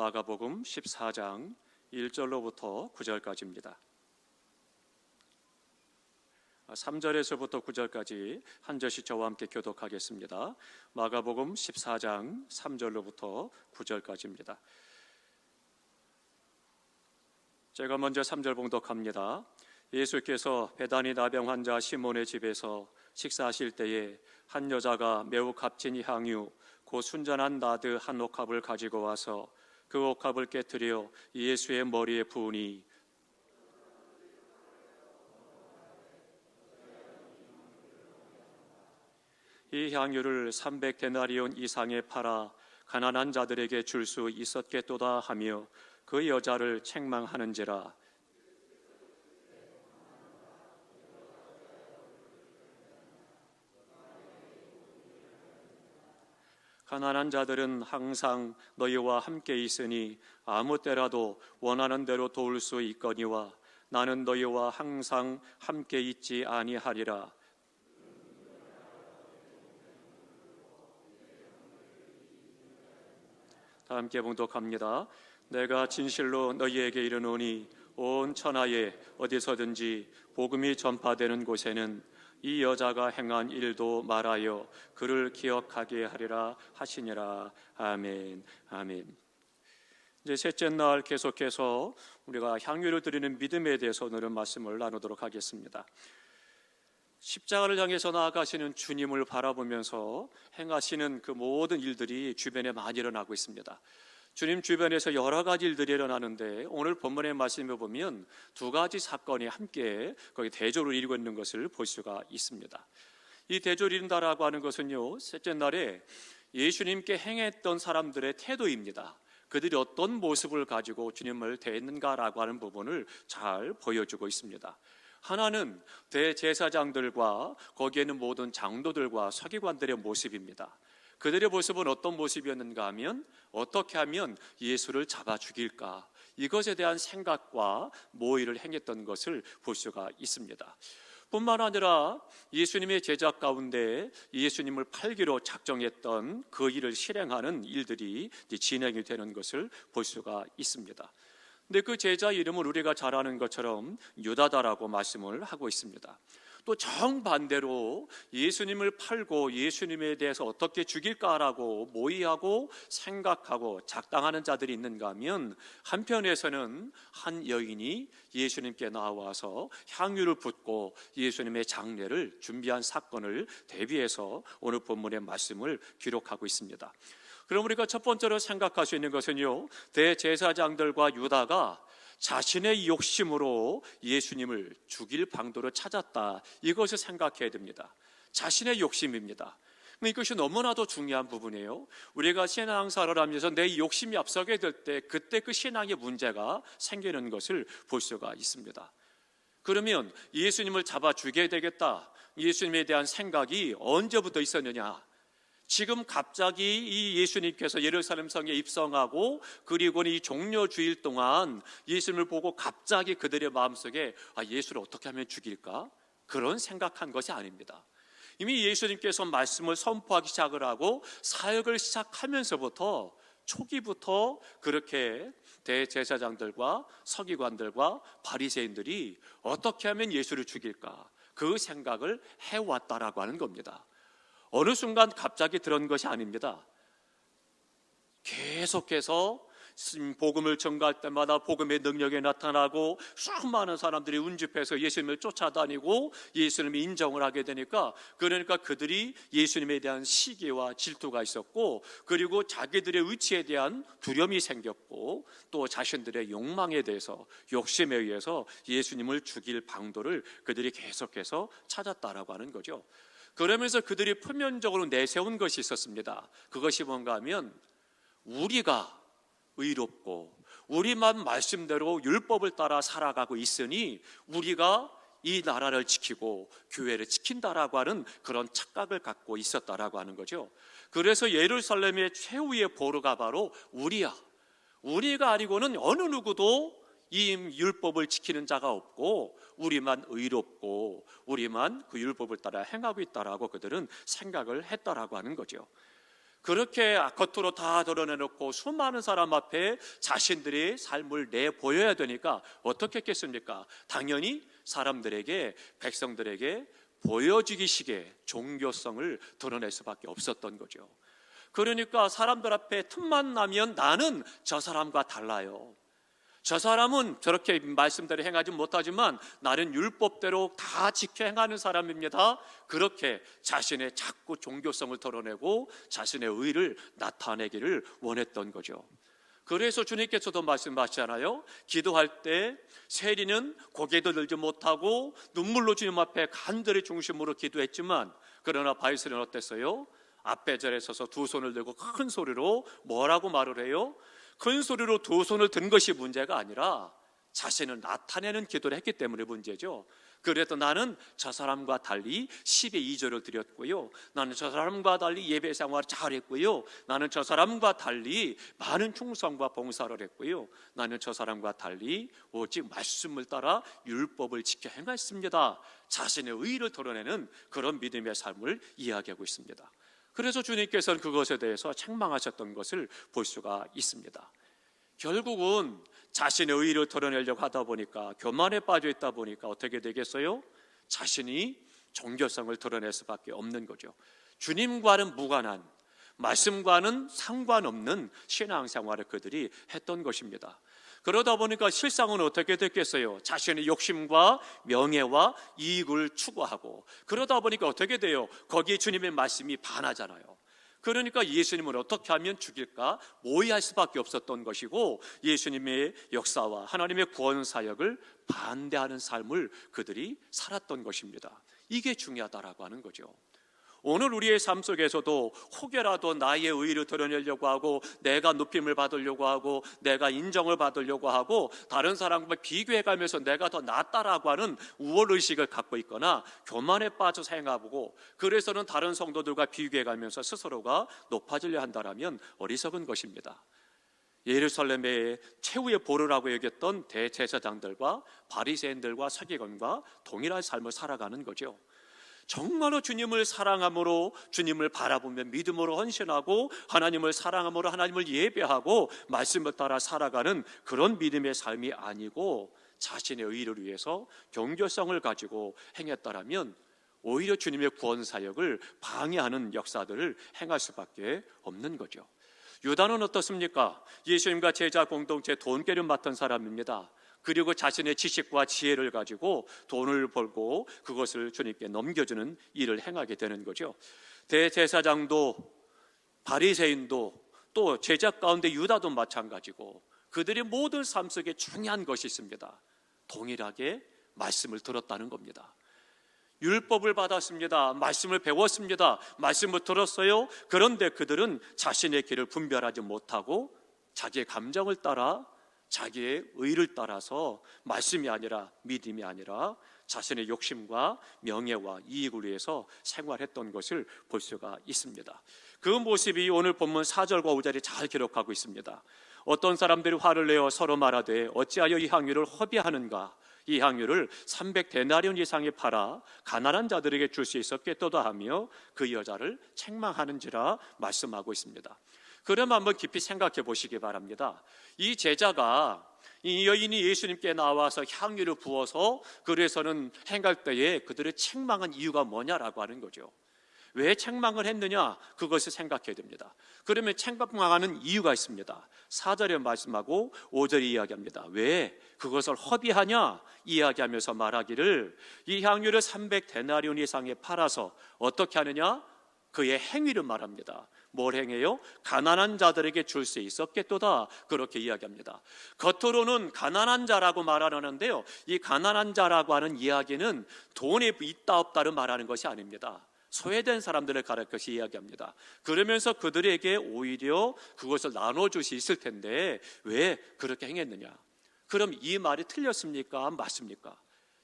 마가복음 14장 1절로부터 9절까지입니다. 3절에서부터 9절까지 한 절씩 저와 함께 교독하겠습니다. 마가복음 14장 3절로부터 9절까지입니다. 제가 먼저 3절 봉독합니다. 예수께서 베다니 나병 환자 시몬의 집에서 식사하실 때에 한 여자가 매우 값진 향유 곧 순전한 나드 한 옥합을 가지고 와서 그 옥합을 깨뜨려 예수의 머리에 부으니 이 향유를 300데나리온 이상에 팔아 가난한 자들에게 줄 수 있었겠도다 하며 그 여자를 책망하는지라. 가난한 자들은 항상 너희와 함께 있으니 아무 때라도 원하는 대로 도울 수 있거니와 나는 너희와 항상 함께 있지 아니하리라. 다 함께 봉독합니다. 내가 진실로 너희에게 이르노니 온 천하에 어디서든지 복음이 전파되는 곳에는 이 여자가 행한 일도 말하여 그를 기억하게 하리라 하시니라. 아멘. 아멘. 이제 셋째 날 계속해서 우리가 향유를 드리는 믿음에 대해서 오늘은 말씀을 나누도록 하겠습니다. 십자가를 향해서 나아가시는 주님을 바라보면서 행하시는 그 모든 일들이 주변에 많이 일어나고 있습니다. 주님 주변에서 여러 가지 일들이 일어나는데 오늘 본문의 말씀을 보면 두 가지 사건이 함께 거기 대조를 이루고 있는 것을 볼 수가 있습니다. 이 대조를 이룬다라고 하는 것은요, 셋째 날에 예수님께 행했던 사람들의 태도입니다. 그들이 어떤 모습을 가지고 주님을 대했는가라고 하는 부분을 잘 보여주고 있습니다. 하나는 대제사장들과 거기에 있는 모든 장로들과 서기관들의 모습입니다. 그들의 모습은 어떤 모습이었는가 하면 어떻게 하면 예수를 잡아 죽일까, 이것에 대한 생각과 모의를 행했던 것을 볼 수가 있습니다. 뿐만 아니라 예수님의 제자 가운데 예수님을 팔기로 작정했던 그 일을 실행하는 일들이 진행이 되는 것을 볼 수가 있습니다. 근데 그 제자 이름을 우리가 잘 아는 것처럼 유다다라고 말씀을 하고 있습니다. 또 정반대로 예수님을 팔고 예수님에 대해서 어떻게 죽일까라고 모의하고 생각하고 작당하는 자들이 있는가 하면 한편에서는 한 여인이 예수님께 나와서 향유를 붓고 예수님의 장례를 준비한 사건을 대비해서 오늘 본문의 말씀을 기록하고 있습니다. 그럼 우리가 첫 번째로 생각할 수 있는 것은요, 대제사장들과 유다가 자신의 욕심으로 예수님을 죽일 방도를 찾았다, 이것을 생각해야 됩니다. 자신의 욕심입니다. 이것이 너무나도 중요한 부분이에요. 우리가 신앙생활을 하면서 내 욕심이 앞서게 될 때 그때 그 신앙의 문제가 생기는 것을 볼 수가 있습니다. 그러면 예수님을 잡아 죽여야 되겠다, 예수님에 대한 생각이 언제부터 있었느냐? 지금 갑자기 이 예수님께서 예루살렘 성에 입성하고 그리고 이 종려 주일 동안 예수님을 보고 갑자기 그들의 마음속에 예수를 어떻게 하면 죽일까? 그런 생각한 것이 아닙니다. 이미 예수님께서 말씀을 선포하기 시작을 하고 사역을 시작하면서부터 초기부터 그렇게 대제사장들과 서기관들과 바리새인들이 어떻게 하면 예수를 죽일까? 그 생각을 해왔다라고 하는 겁니다. 어느 순간 갑자기 들은 것이 아닙니다. 계속해서 복음을 전가할 때마다 복음의 능력이 나타나고 수많은 사람들이 운집해서 예수님을 쫓아다니고 예수님을 인정을 하게 되니까, 그러니까 그들이 예수님에 대한 시기와 질투가 있었고, 그리고 자기들의 의치에 대한 두려움이 생겼고, 또 자신들의 욕망에 대해서, 욕심에 의해서 예수님을 죽일 방도를 그들이 계속해서 찾았다라고 하는 거죠. 그러면서 그들이 표면적으로 내세운 것이 있었습니다. 그것이 뭔가 하면 우리가 의롭고 우리만 말씀대로 율법을 따라 살아가고 있으니 우리가 이 나라를 지키고 교회를 지킨다라고 하는 그런 착각을 갖고 있었다라고 하는 거죠. 그래서 예루살렘의 최후의 보루가 바로 우리야. 우리가 아니고는 어느 누구도 이 율법을 지키는 자가 없고 우리만 의롭고 우리만 그 율법을 따라 행하고 있다라고 그들은 생각을 했다라고 하는 거죠. 그렇게 겉으로 다 드러내놓고 수많은 사람 앞에 자신들의 삶을 내보여야 되니까 어떻게 했겠습니까? 당연히 사람들에게, 백성들에게 보여주기식의 종교성을 드러낼 수밖에 없었던 거죠. 그러니까 사람들 앞에 틈만 나면 나는 저 사람과 달라요. 저 사람은 저렇게 말씀대로 행하지 못하지만 나는 율법대로 다 지켜 행하는 사람입니다. 그렇게 자신의 자꾸 종교성을 드러내고 자신의 의를 나타내기를 원했던 거죠. 그래서 주님께서도 말씀하시잖아요. 기도할 때 세리는 고개도 들지 못하고 눈물로 주님 앞에 간절히 중심으로 기도했지만, 그러나 바리새인은 어땠어요? 앞배절에 서서 두 손을 들고 큰 소리로 뭐라고 말을 해요? 큰 소리로 두 손을 든 것이 문제가 아니라 자신을 나타내는 기도를 했기 때문에 문제죠. 그래도 나는 저 사람과 달리 10의 2조를 드렸고요, 나는 저 사람과 달리 예배 생활을 잘했고요, 나는 저 사람과 달리 많은 충성과 봉사를 했고요, 나는 저 사람과 달리 오직 말씀을 따라 율법을 지켜 행했습니다. 자신의 의를 드러내는 그런 믿음의 삶을 이야기하고 있습니다. 그래서 주님께서는 그것에 대해서 책망하셨던 것을 볼 수가 있습니다. 결국은 자신의 의를 드러내려고 하다 보니까, 교만에 빠져 있다 보니까 어떻게 되겠어요? 자신이 종교성을 드러낼 수밖에 없는 거죠. 주님과는 무관한, 말씀과는 상관없는 신앙생활을 그들이 했던 것입니다. 그러다 보니까 실상은 어떻게 됐겠어요? 자신의 욕심과 명예와 이익을 추구하고, 그러다 보니까 어떻게 돼요? 거기에 주님의 말씀이 반하잖아요. 그러니까 예수님을 어떻게 하면 죽일까 모의할 수밖에 없었던 것이고, 예수님의 역사와 하나님의 구원 사역을 반대하는 삶을 그들이 살았던 것입니다. 이게 중요하다라고 하는 거죠. 오늘 우리의 삶 속에서도 혹여라도 나의 의의를 드러내려고 하고, 내가 높임을 받으려고 하고, 내가 인정을 받으려고 하고, 다른 사람과 비교해가면서 내가 더 낫다라고 하는 우월의식을 갖고 있거나 교만에 빠져서 행하고, 그래서는 다른 성도들과 비교해가면서 스스로가 높아지려 한다면 어리석은 것입니다. 예루살렘의 최후의 보루라고 여겼던 대제사장들과 바리새인들과 서기관과 동일한 삶을 살아가는 거죠. 정말로 주님을 사랑함으로, 주님을 바라보며 믿음으로 헌신하고, 하나님을 사랑함으로 하나님을 예배하고 말씀을 따라 살아가는 그런 믿음의 삶이 아니고, 자신의 의를 위해서 경교성을 가지고 행했다라면 오히려 주님의 구원 사역을 방해하는 역사들을 행할 수밖에 없는 거죠. 유다는 어떻습니까? 예수님과 제자 공동체 돈계를 맡은 사람입니다. 그리고 자신의 지식과 지혜를 가지고 돈을 벌고 그것을 주님께 넘겨주는 일을 행하게 되는 거죠. 대제사장도 바리새인도 또 제자 가운데 유다도 마찬가지고, 그들의 모든 삶 속에 중요한 것이 있습니다. 동일하게 말씀을 들었다는 겁니다. 율법을 받았습니다. 말씀을 배웠습니다. 말씀을 들었어요. 그런데 그들은 자신의 길을 분별하지 못하고 자기의 감정을 따라, 자기의 의를 따라서 말씀이 아니라, 믿음이 아니라 자신의 욕심과 명예와 이익을 위해서 생활했던 것을 볼 수가 있습니다. 그 모습이 오늘 본문 4절과 5절에 잘 기록하고 있습니다. 어떤 사람들이 화를 내어 서로 말하되 어찌하여 이 향유를 허비하는가? 이 향유를 300데나리온 이상에 팔아 가난한 자들에게 줄 수 있었겠도다 하며 그 여자를 책망하는지라 말씀하고 있습니다. 그럼 한번 깊이 생각해 보시기 바랍니다. 이 제자가, 이 여인이 예수님께 나와서 향유를 부어서 그래서는 행할 때에 그들을 책망한 이유가 뭐냐라고 하는 거죠. 왜 책망을 했느냐? 그것을 생각해야 됩니다. 그러면 책망하는 이유가 있습니다. 4절에 말씀하고 5절에 이야기합니다. 왜 그것을 허비하냐? 이야기하면서 말하기를, 이 향유를 300데나리온 이상에 팔아서 어떻게 하느냐? 그의 행위를 말합니다. 뭘 행해요? 가난한 자들에게 줄 수 있었겠도다, 그렇게 이야기합니다. 겉으로는 가난한 자라고 말하는데요, 이 가난한 자라고 하는 이야기는 돈이 있다 없다를 말하는 것이 아닙니다. 소외된 사람들을 가르쳐서 이야기합니다. 그러면서 그들에게 오히려 그것을 나눠줄 수 있을 텐데 왜 그렇게 행했느냐? 그럼 이 말이 틀렸습니까? 맞습니까?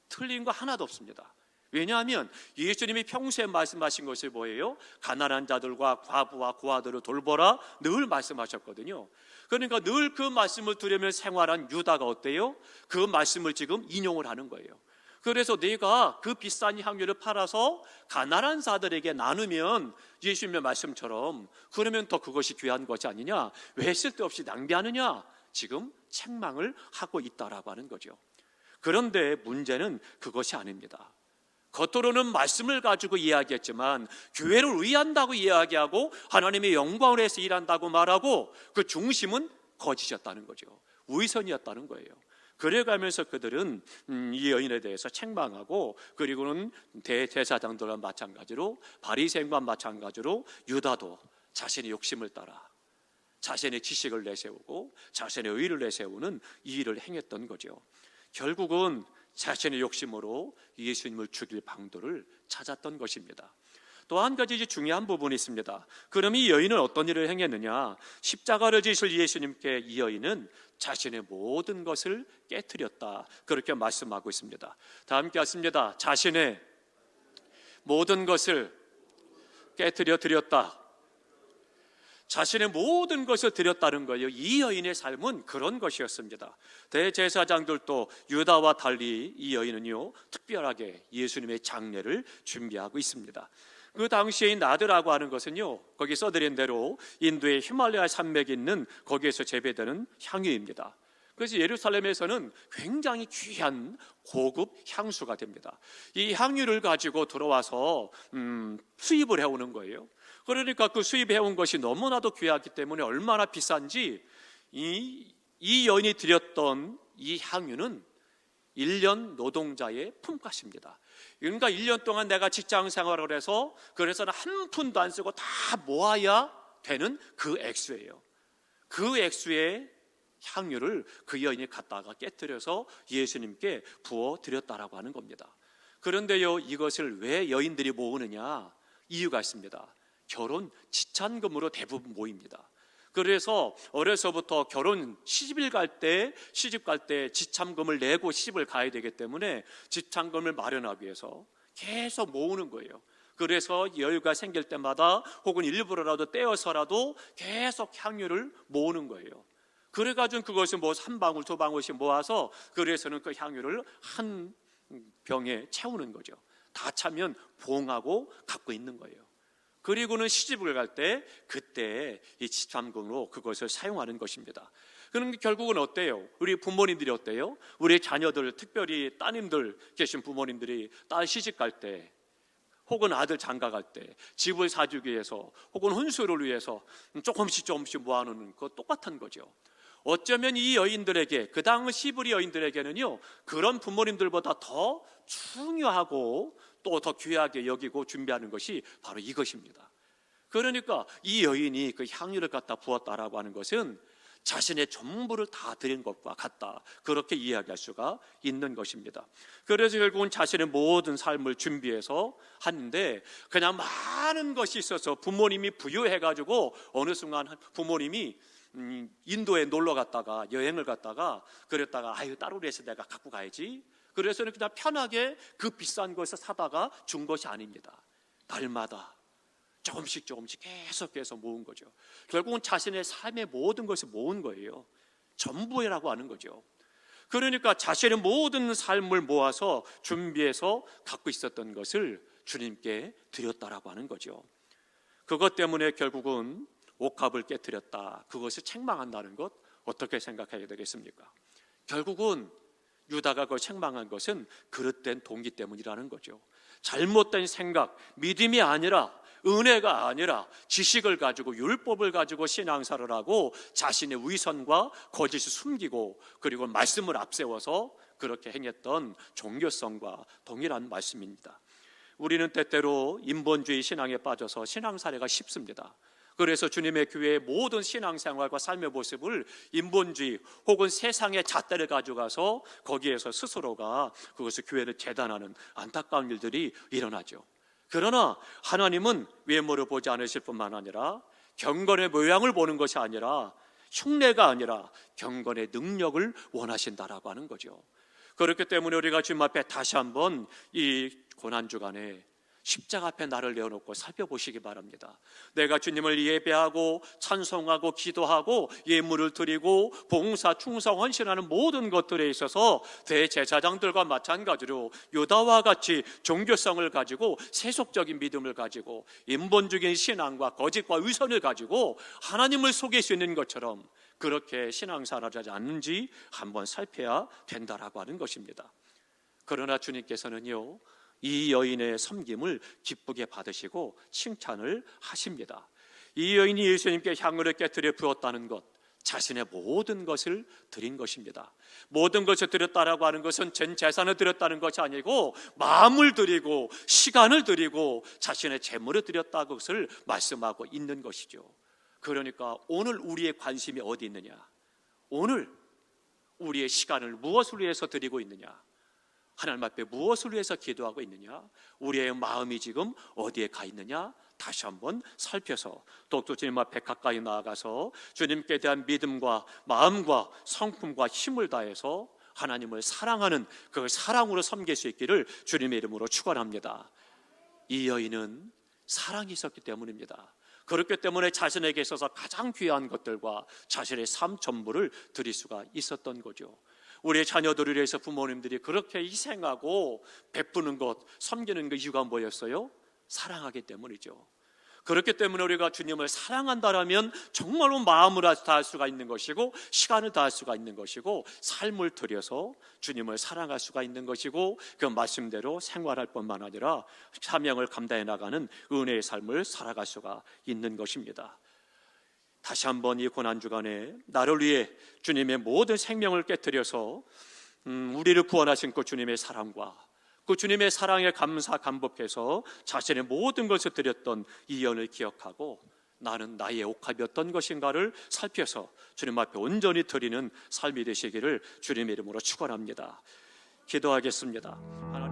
틀린 거 하나도 없습니다. 왜냐하면 예수님이 평소에 말씀하신 것이 뭐예요? 가난한 자들과 과부와 고아들을 돌보라 늘 말씀하셨거든요. 그러니까 늘 그 말씀을 들으며 생활한 유다가 어때요? 그 말씀을 지금 인용을 하는 거예요. 그래서 네가 그 비싼 향유를 팔아서 가난한 자들에게 나누면 예수님의 말씀처럼 그러면 더 그것이 귀한 것이 아니냐, 왜 쓸데없이 낭비하느냐, 지금 책망을 하고 있다라고 하는 거죠. 그런데 문제는 그것이 아닙니다. 겉으로는 말씀을 가지고 이야기했지만 교회를 위한다고 이야기하고 하나님의 영광을 위해서 일한다고 말하고 그 중심은 거짓이었다는 거죠. 위선이었다는 거예요. 그래가면서 그들은 이 여인에 대해서 책망하고, 그리고는 대제사장들과 마찬가지로 바리새인과 마찬가지로 유다도 자신의 욕심을 따라 자신의 지식을 내세우고 자신의 의를 내세우는 이 일을 행했던 거죠. 결국은 자신의 욕심으로 예수님을 죽일 방도를 찾았던 것입니다. 또 한 가지 중요한 부분이 있습니다. 그럼 이 여인은 어떤 일을 행했느냐? 십자가를 지실 예수님께 이 여인은 자신의 모든 것을 깨뜨렸다, 그렇게 말씀하고 있습니다. 다 함께 하십니다. 자신의 모든 것을 깨뜨려 드렸다. 자신의 모든 것을 드렸다는 거예요. 이 여인의 삶은 그런 것이었습니다. 대제사장들도 유다와 달리 이 여인은요, 특별하게 예수님의 장례를 준비하고 있습니다. 그 당시에 나드라고 하는 것은요, 거기 써드린 대로 인도의 히말라야 산맥에 있는 거기에서 재배되는 향유입니다. 그래서 예루살렘에서는 굉장히 귀한 고급 향수가 됩니다. 이 향유를 가지고 들어와서 수입을 해오는 거예요. 그러니까 그 수입해온 것이 너무나도 귀하기 때문에 얼마나 비싼지 이 여인이 드렸던 이 향유는 1년 노동자의 품값입니다. 그러니까 1년 동안 내가 직장 생활을 해서 그래서는 한 푼도 안 쓰고 다 모아야 되는 그 액수예요. 그 액수의 향유를 그 여인이 갖다가 깨뜨려서 예수님께 부어드렸다라고 하는 겁니다. 그런데요, 이것을 왜 여인들이 모으느냐? 이유가 있습니다. 결혼 지참금으로 대부분 모입니다. 그래서 어려서부터 결혼 시집 갈 때 지참금을 내고 시집을 가야 되기 때문에 지참금을 마련하기 위해서 계속 모으는 거예요. 그래서 여유가 생길 때마다 혹은 일부러라도 떼어서라도 계속 향유를 모으는 거예요. 그래가지고 그것을 한 방울 두 방울씩 모아서 그래서는 그 향유를 한 병에 채우는 거죠. 다 차면 봉하고 갖고 있는 거예요. 그리고는 시집을 갈 때 그때 이 지참금으로 그것을 사용하는 것입니다. 그럼 결국은 어때요? 우리 부모님들이 어때요? 우리 자녀들, 특별히 따님들 계신 부모님들이 딸 시집 갈 때 혹은 아들 장가 갈 때 집을 사주기 위해서 혹은 혼수를 위해서 조금씩 모아놓는 거 똑같은 거죠. 어쩌면 이 여인들에게, 그 당시 시브리 여인들에게는요, 그런 부모님들보다 더 중요하고 또 더 귀하게 여기고 준비하는 것이 바로 이것입니다. 그러니까 이 여인이 그 향유를 갖다 부었다라고 하는 것은 자신의 전부를 다 드린 것과 같다, 그렇게 이야기할 수가 있는 것입니다. 그래서 결국은 자신의 모든 삶을 준비해서 하는데, 그냥 많은 것이 있어서 부모님이 부유해가지고 어느 순간 부모님이 인도에 놀러 갔다가 여행을 갔다가 그랬다가 딸을 위해서 내가 갖고 가야지, 그래서는 그냥 편하게 그 비싼 것을 사다가 준 것이 아닙니다. 날마다 조금씩 계속해서 모은 거죠. 결국은 자신의 삶의 모든 것을 모은 거예요. 전부라고 하는 거죠. 그러니까 자신의 모든 삶을 모아서 준비해서 갖고 있었던 것을 주님께 드렸다라고 하는 거죠. 그것 때문에 결국은 옥합을 깨뜨렸다, 그것을 책망한다는 것, 어떻게 생각해야 되겠습니까? 결국은 유다가 그걸 책망한 것은 그릇된 동기 때문이라는 거죠. 잘못된 생각, 믿음이 아니라, 은혜가 아니라 지식을 가지고 율법을 가지고 신앙사를 하고 자신의 위선과 거짓을 숨기고 그리고 말씀을 앞세워서 그렇게 행했던 종교성과 동일한 말씀입니다. 우리는 때때로 인본주의 신앙에 빠져서 신앙사례가 쉽습니다. 그래서 주님의 교회의 모든 신앙생활과 삶의 모습을 인본주의 혹은 세상의 잣대를 가져가서 거기에서 스스로가 그것을 교회를 재단하는 안타까운 일들이 일어나죠. 그러나 하나님은 외모를 보지 않으실 뿐만 아니라 경건의 모양을 보는 것이 아니라 흉내가 아니라 경건의 능력을 원하신다라고 하는 거죠. 그렇기 때문에 우리가 주님 앞에 다시 한번 이 고난주간에 십자가 앞에 나를 내어놓고 살펴보시기 바랍니다. 내가 주님을 예배하고 찬송하고 기도하고 예물을 드리고 봉사, 충성, 헌신하는 모든 것들에 있어서 대제사장들과 마찬가지로 유다와 같이 종교성을 가지고 세속적인 믿음을 가지고 인본적인 신앙과 거짓과 위선을 가지고 하나님을 속일 수 있는 것처럼 그렇게 신앙생활을 하지 않는지 한번 살펴야 된다라고 하는 것입니다. 그러나 주님께서는요, 이 여인의 섬김을 기쁘게 받으시고 칭찬을 하십니다. 이 여인이 예수님께 향유를 깨뜨려 부었다는 것, 자신의 모든 것을 드린 것입니다. 모든 것을 드렸다라고 하는 것은 전 재산을 드렸다는 것이 아니고 마음을 드리고 시간을 드리고 자신의 재물을 드렸다는 것을 말씀하고 있는 것이죠. 그러니까 오늘 우리의 관심이 어디 있느냐? 오늘 우리의 시간을 무엇을 위해서 드리고 있느냐? 하나님 앞에 무엇을 위해서 기도하고 있느냐? 우리의 마음이 지금 어디에 가 있느냐? 다시 한번 살펴서 또 주님 앞에 가까이 나아가서 주님께 대한 믿음과 마음과 성품과 힘을 다해서 하나님을 사랑하는 그 사랑으로 섬길 수 있기를 주님의 이름으로 축원합니다. 이 여인은 사랑이 있었기 때문입니다. 그렇기 때문에 자신에게 있어서 가장 귀한 것들과 자신의 삶 전부를 드릴 수가 있었던 거죠. 우리의 자녀들을 위해서 부모님들이 그렇게 희생하고 베푸는 것, 섬기는 그 이유가 뭐였어요? 사랑하기 때문이죠. 그렇기 때문에 우리가 주님을 사랑한다라면 정말로 마음을 다할 수가 있는 것이고 시간을 다할 수가 있는 것이고 삶을 들여서 주님을 사랑할 수가 있는 것이고 그 말씀대로 생활할 뿐만 아니라 사명을 감당해 나가는 은혜의 삶을 살아갈 수가 있는 것입니다. 다시 한번 이 고난주간에 나를 위해 주님의 모든 생명을 깨뜨려서 우리를 구원하신 그 주님의 사랑과 그 주님의 사랑에 감복해서 자신의 모든 것을 드렸던 이 연을 기억하고 나는 나의 옥합이 어떤 것인가를 살펴서 주님 앞에 온전히 드리는 삶이 되시기를 주님의 이름으로 축원합니다. 기도하겠습니다.